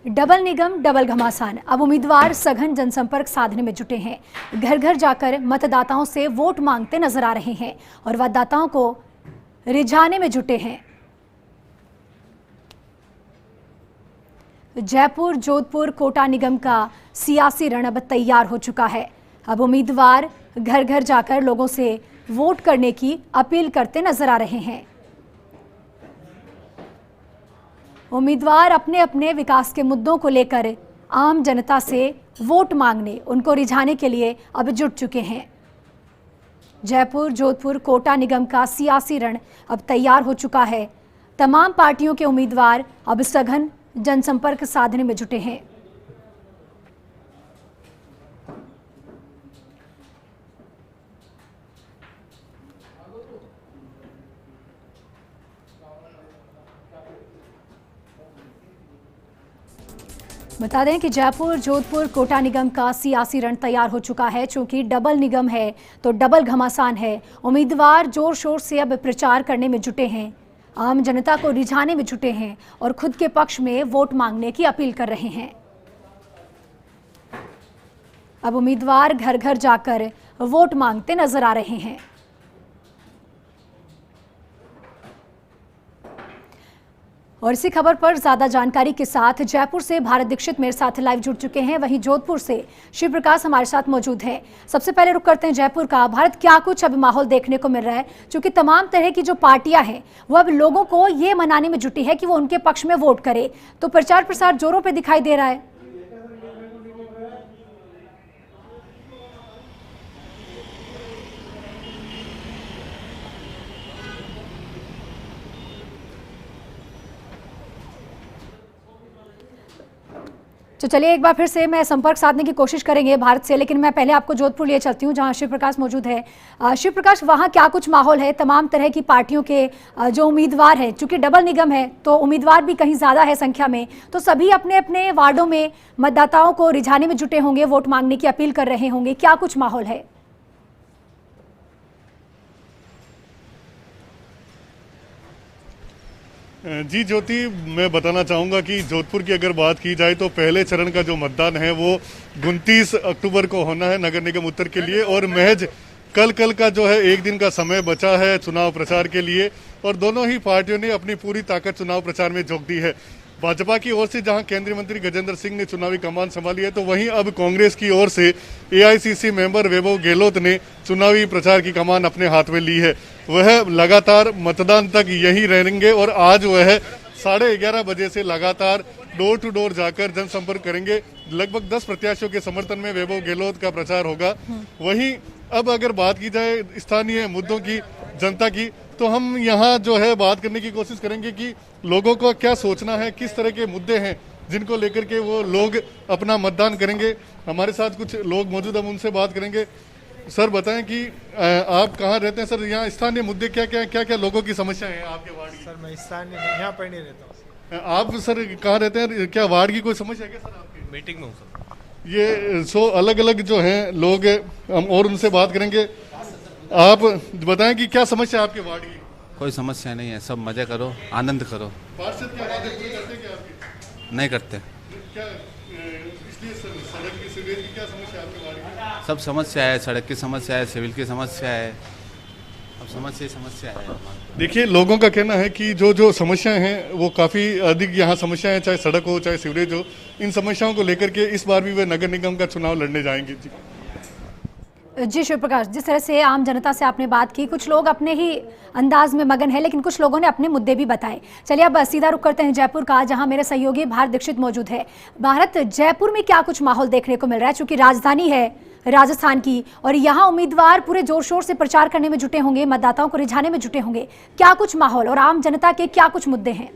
Double निगम double घमासान। अब उम्मीदवार सघन जनसंपर्क साधने में जुटे हैं। घर घर जाकर मतदाताओं से वोट मांगते नजर आ रहे हैं और मतदाताओं को रिझाने में जुटे हैं। जयपुर, जोधपुर, कोटा निगम का सियासी रण अब तैयार हो चुका है। अब उम्मीदवार घर घर जाकर लोगों से वोट करने की अपील करते नजर आ रहे हैं। उम्मीदवार अपने अपने विकास के मुद्दों को लेकर आम जनता से वोट मांगने, उनको रिझाने के लिए अब जुट चुके हैं। जयपुर, जोधपुर, कोटा निगम का सियासी रण अब तैयार हो चुका है। तमाम पार्टियों के उम्मीदवार अब सघन जनसंपर्क साधने में जुटे हैं। बता दें कि जयपुर, जोधपुर, कोटा निगम का सियासी रण तैयार हो चुका है। चूंकि डबल निगम है तो डबल घमासान है। उम्मीदवार जोर शोर से अब प्रचार करने में जुटे हैं, आम जनता को रिझाने में जुटे हैं और खुद के पक्ष में वोट मांगने की अपील कर रहे हैं। अब उम्मीदवार घर घर जाकर वोट मांगते नजर आ रहे हैं। और इसी खबर पर ज्यादा जानकारी के साथ जयपुर से भारत दीक्षित मेरे साथ लाइव जुड़ चुके हैं। वहीं जोधपुर से शिव प्रकाश हमारे साथ मौजूद हैं। सबसे पहले रुक करते हैं जयपुर का। भारत, क्या कुछ अब माहौल देखने को मिल रहा है? क्योंकि तमाम तरह की जो पार्टियां हैं वो अब लोगों को ये मनाने में जुटी है कि वो उनके पक्ष में वोट करे, तो प्रचार प्रसार जोरों पर दिखाई दे रहा है। तो चलिए एक बार फिर से मैं संपर्क साधने की कोशिश करेंगे भारत से, लेकिन मैं पहले आपको जोधपुर लिए चलती हूँ जहाँ शिव प्रकाश मौजूद है। शिव प्रकाश, वहाँ क्या कुछ माहौल है? तमाम तरह की पार्टियों के जो उम्मीदवार हैं, चूंकि डबल निगम है तो उम्मीदवार भी कहीं ज़्यादा है संख्या में, तो सभी अपने अपने वार्डों में मतदाताओं को रिझाने में जुटे होंगे, वोट मांगने की अपील कर रहे होंगे। क्या कुछ माहौल है? जी ज्योति, मैं बताना चाहूँगा कि जोधपुर की अगर बात की जाए तो पहले चरण का जो मतदान है वो 29 अक्टूबर को होना है नगर निगम उत्तर के लिए, और महज कल का जो है एक दिन का समय बचा है चुनाव प्रचार के लिए, और दोनों ही पार्टियों ने अपनी पूरी ताकत चुनाव प्रचार में झोंक दी है। भाजपा की ओर से जहां केंद्रीय मंत्री गजेंद्र सिंह ने चुनावी कमान संभाली है, तो वहीं अब कांग्रेस की ओर से एआईसीसी मेंबर वैभव गहलोत ने चुनावी प्रचार की कमान अपने हाथ में ली है। वह लगातार मतदान तक यहीं रहेंगे और आज वह 11:30 बजे से लगातार डोर टू डोर जाकर जनसंपर्क करेंगे। लगभग 10 प्रत्याशियों के समर्थन में वैभव गहलोत का प्रचार होगा। वहीं अब अगर बात की जाए स्थानीय मुद्दों की, जनता की, तो हम यहाँ जो है बात करने की कोशिश करेंगे कि लोगों को क्या सोचना है, किस तरह के मुद्दे हैं जिनको लेकर के वो लोग अपना मतदान करेंगे। हमारे साथ कुछ लोग मौजूद, हम उनसे बात करेंगे। सर बताएं कि आप कहाँ रहते हैं? सर यहाँ स्थानीय मुद्दे क्या लोगों की समस्या है आपके वार्ड की? सर मैं स्थानीय यहाँ पर नहीं रहता हूँ। आप सर कहाँ रहते हैं? क्या वार्ड की कोई समस्या है क्या सर आपकी? मीटिंग में हूँ सर। ये अलग अलग जो हैं लोग, हम और उनसे बात करेंगे। आप बताएं कि क्या समस्या है आपके वार्ड की? कोई समस्या नहीं है, सब मजे करो, आनंद करो। पार्षद क्या वादे पूरे करते हैं क्या आपके? नहीं करते। क्या इसलिए सड़क की, सीवरेज की क्या समस्या है आपके वार्ड की? सब समस्या है, सड़क की समस्या है, सिविल की समस्या है, अब समस्या है। देखिए, लोगों का कहना है कि जो समस्याएं हैं वो काफ़ी अधिक यहाँ समस्याएं हैं, चाहे सड़क हो चाहे सीवरेज हो। इन समस्याओं को लेकर के इस बार भी वे नगर निगम का चुनाव लड़ने जाएंगे। जी शिव प्रकाश, जिस तरह से आम जनता से आपने बात की, कुछ लोग अपने ही अंदाज में मगन है, लेकिन कुछ लोगों ने अपने मुद्दे भी बताए। चलिए अब सीधा रुख करते हैं जयपुर का, जहां मेरे सहयोगी भारत दीक्षित मौजूद है। भारत, जयपुर में क्या कुछ माहौल देखने को मिल रहा है? चूंकि राजधानी है राजस्थान की और यहाँ उम्मीदवार पूरे जोर शोर से प्रचार करने में जुटे होंगे, मतदाताओं को रिझाने में जुटे होंगे। क्या कुछ माहौल और आम जनता के क्या कुछ मुद्दे हैं?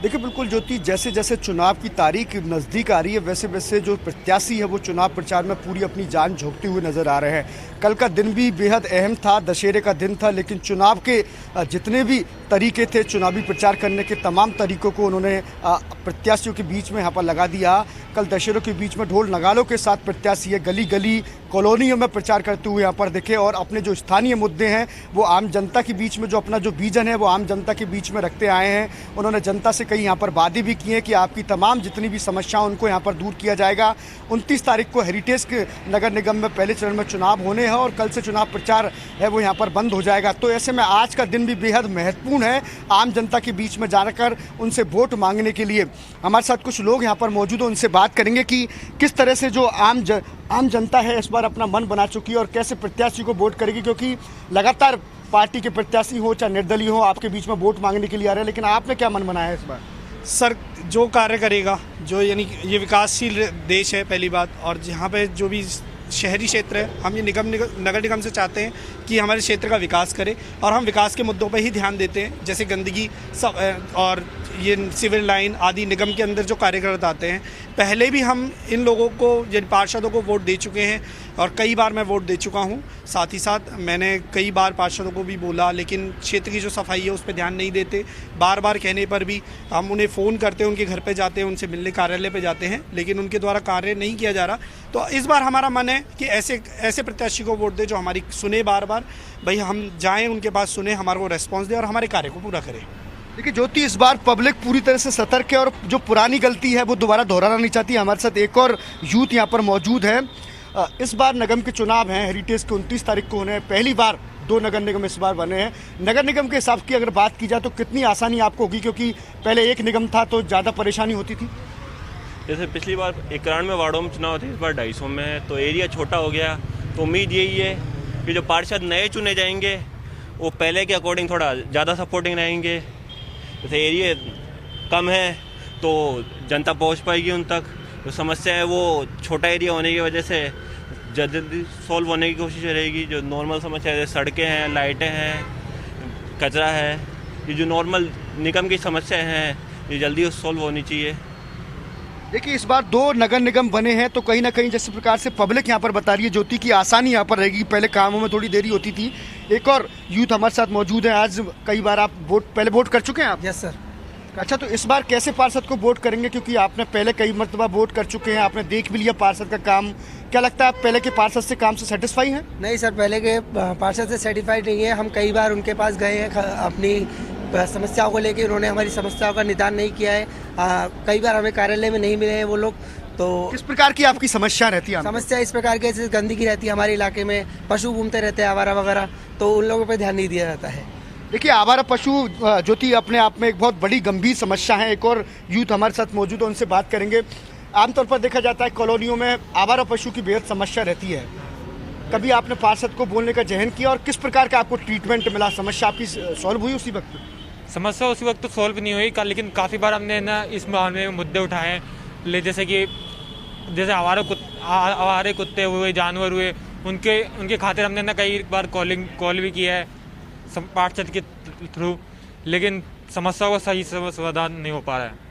देखिए बिल्कुल ज्योति, जैसे जैसे चुनाव की तारीख नज़दीक आ रही है वैसे वैसे जो प्रत्याशी है वो चुनाव प्रचार में पूरी अपनी जान झोंकते हुए नजर आ रहे हैं। कल का दिन भी बेहद अहम था, दशहरे का दिन था, लेकिन चुनाव के जितने भी तरीके थे, चुनावी प्रचार करने के तमाम तरीकों को उन्होंने प्रत्याशियों के बीच में यहाँ पर लगा दिया। कल दशहरों के बीच में ढोल नगालों के साथ प्रत्याशी गली गली कॉलोनियों में प्रचार करते हुए यहाँ पर दिखे और अपने जो स्थानीय मुद्दे हैं वो आम जनता के बीच में जो अपना जो विजन है वो आम जनता के बीच में रखते आए हैं। उन्होंने जनता से कई यहाँ पर वादे भी किए कि आपकी तमाम जितनी भी समस्याएं उनको यहाँ पर दूर किया जाएगा। 29 तारीख को हेरिटेज के नगर निगम में पहले चरण में चुनाव होने हैं और कल से चुनाव प्रचार है वो यहाँ पर बंद हो जाएगा। तो ऐसे में आज का दिन भी बेहद महत्वपूर्ण है आम जनता के बीच में जाकर उनसे वोट मांगने के लिए। हमारे साथ कुछ लोग यहाँ पर मौजूद हैं, उनसे बात करेंगे कि किस तरह से जो आम जनता है इस बार अपना मन बना चुकी है और कैसे प्रत्याशी को वोट करेगी, क्योंकि लगातार पार्टी के प्रत्याशी हो चाहे निर्दलीय हो आपके बीच में वोट मांगने के लिए आ रहे हैं, लेकिन आपने क्या मन बनाया है इस बार? सर जो कार्य करेगा, जो यानी ये विकासशील देश है पहली बात, और जहाँ पे जो भी शहरी क्षेत्र है हम ये नगर निगम से चाहते हैं कि हमारे क्षेत्र का विकास करे और हम विकास के मुद्दों पर ही ध्यान देते हैं। जैसे गंदगी सब और ये सिविल लाइन आदि निगम के अंदर जो कार्यकर्ता आते हैं, पहले भी हम इन लोगों को जिन पार्षदों को वोट दे चुके हैं और कई बार मैं वोट दे चुका हूं। साथ ही साथ मैंने कई बार पार्षदों को भी बोला, लेकिन क्षेत्र की जो सफाई है उस पर ध्यान नहीं देते। बार बार कहने पर भी हम उन्हें फ़ोन करते हैं, उनके घर पे जाते हैं, उनसे मिलने कार्यालय पे जाते हैं, लेकिन उनके द्वारा कार्य नहीं किया जा रहा। तो इस बार हमारा मन है कि ऐसे प्रत्याशी को वोट दे जो हमारी सुने, बार बार भाई हम जाएँ उनके पास, सुने, हमारे को रेस्पॉन्स दे और हमारे कार्य को पूरा करें। देखिए ज्योति, इस बार पब्लिक पूरी तरह से सतर्क है और जो पुरानी गलती है वो दोबारा दोहराना नहीं चाहती। हमारे साथ एक और यूथ यहाँ पर मौजूद है। इस बार निगम के चुनाव हैं, हेरिटेज के 29 तारीख को होने हैं। पहली बार 2 नगर निगम इस बार बने हैं। नगर निगम के हिसाब की अगर बात की जाए तो कितनी आसानी आपको होगी, क्योंकि पहले एक निगम था तो ज़्यादा परेशानी होती थी? जैसे पिछली बार 91 वार्डों में चुनाव थे, इस बार 250 में है, तो एरिया छोटा हो गया। तो उम्मीद यही है कि जो पार्षद नए चुने जाएंगे वो पहले के अकॉर्डिंग थोड़ा ज़्यादा सपोर्टिंग रहेंगे। जैसे एरिया कम है तो जनता पहुंच पाएगी उन तक। जो समस्या है वो छोटा एरिया होने की वजह से जल्दी सॉल्व होने की कोशिश रहेगी। जो नॉर्मल समस्या है, सड़कें हैं, लाइटें हैं, कचरा है, ये जो नॉर्मल निगम की समस्या हैं ये जल्दी सॉल्व होनी चाहिए। देखिए इस बार 2 नगर निगम बने हैं तो कहीं ना कहीं जिस प्रकार से पब्लिक यहाँ पर बता रही है ज्योति की आसानी यहाँ पर रहेगी। पहले कामों में थोड़ी देरी होती थी। एक और यूथ हमारे साथ मौजूद है। आज कई बार आप पहले वोट कर चुके हैं आप? Yes sir. अच्छा, तो इस बार कैसे पार्षद को वोट करेंगे, क्योंकि आपने पहले कई मरतबा वोट कर चुके हैं, आपने देख भी लिया पार्षद का काम। क्या लगता है आप पहले के पार्षद से काम से सेटिस्फाई हैं? नहीं सर, पहले के पार्षद से सेटिस्फाइड नहीं है। हम कई बार उनके पास गए हैं अपनी समस्याओं को लेकर, उन्होंने हमारी समस्याओं का निदान नहीं किया है। कई बार हमें कार्यालय में नहीं मिले हैं वो लोग। तो किस प्रकार की आपकी समस्या रहती है? समस्या इस प्रकार की, जैसे गंदगी रहती है हमारे इलाके में, पशु घूमते रहते हैं आवारा वगैरह, तो उन लोगों पर ध्यान नहीं दिया जाता है। देखिए आवारा पशु ज्योति अपने आप में एक बहुत बड़ी गंभीर समस्या है। एक और यूथ हमारे साथ मौजूद है, उनसे बात करेंगे। आमतौर पर देखा जाता है कॉलोनियों में आवारा पशु की बेहद समस्या रहती है। कभी आपने पार्षद को बोलने का जहन किया और किस प्रकार का आपको ट्रीटमेंट मिला? समस्या आपकी सॉल्व हुई उसी वक्त? समस्या उसी वक्त तो सॉल्व नहीं हुई, लेकिन काफ़ी बार हमने ना इस मामले में मुद्दे उठाए हैं। जैसे आवारे कुत्ते हुए, जानवर हुए, उनके खातिर हमने ना कई बार कॉल भी किया है पार्षद के थ्रू, लेकिन समस्या का सही समाधान नहीं हो पा रहा है।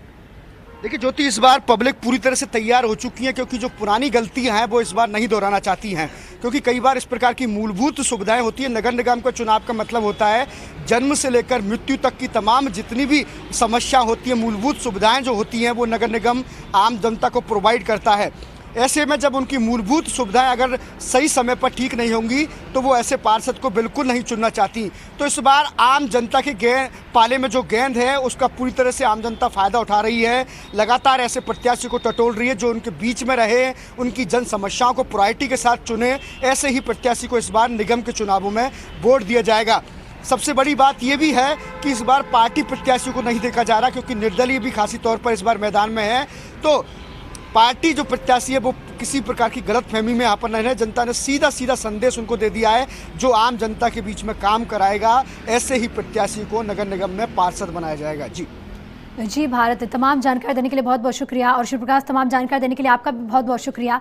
देखिए ज्योति, इस बार पब्लिक पूरी तरह से तैयार हो चुकी है, क्योंकि जो पुरानी गलतियां हैं वो इस बार नहीं दोहराना चाहती हैं। क्योंकि कई बार इस प्रकार की मूलभूत सुविधाएं होती है। नगर निगम का चुनाव का मतलब होता है जन्म से लेकर मृत्यु तक की तमाम जितनी भी समस्या होती है, मूलभूत सुविधाएं जो होती हैं वो नगर निगम आम जनता को प्रोवाइड करता है। ऐसे में जब उनकी मूलभूत सुविधाएं अगर सही समय पर ठीक नहीं होंगी तो वो ऐसे पार्षद को बिल्कुल नहीं चुनना चाहती। तो इस बार आम जनता के पाले में जो गेंद है उसका पूरी तरह से आम जनता फ़ायदा उठा रही है। लगातार ऐसे प्रत्याशी को टटोल रही है जो उनके बीच में रहे, उनकी जन समस्याओं को प्रायोरिटी के साथ चुने। ऐसे ही प्रत्याशी को इस बार निगम के चुनावों में वोट दिया जाएगा। सबसे बड़ी बात यह भी है कि इस बार पार्टी प्रत्याशी को नहीं देखा जा रहा, क्योंकि निर्दलीय भी खासी तौर पर इस बार मैदान में है। तो पार्टी जो प्रत्याशी है वो किसी प्रकार की गलतफहमी में यहाँ पर नहीं है। जनता ने सीधा संदेश उनको दे दिया है जो आम जनता के बीच में काम कराएगा। ऐसे ही प्रत्याशी को नगर निगम में पार्षद बनाया जाएगा। जी भारत, तमाम जानकारी देने के लिए बहुत बहुत शुक्रिया, और शिवप्रकाश तमाम जानकारी देने के लिए आपका भी बहुत बहुत शुक्रिया।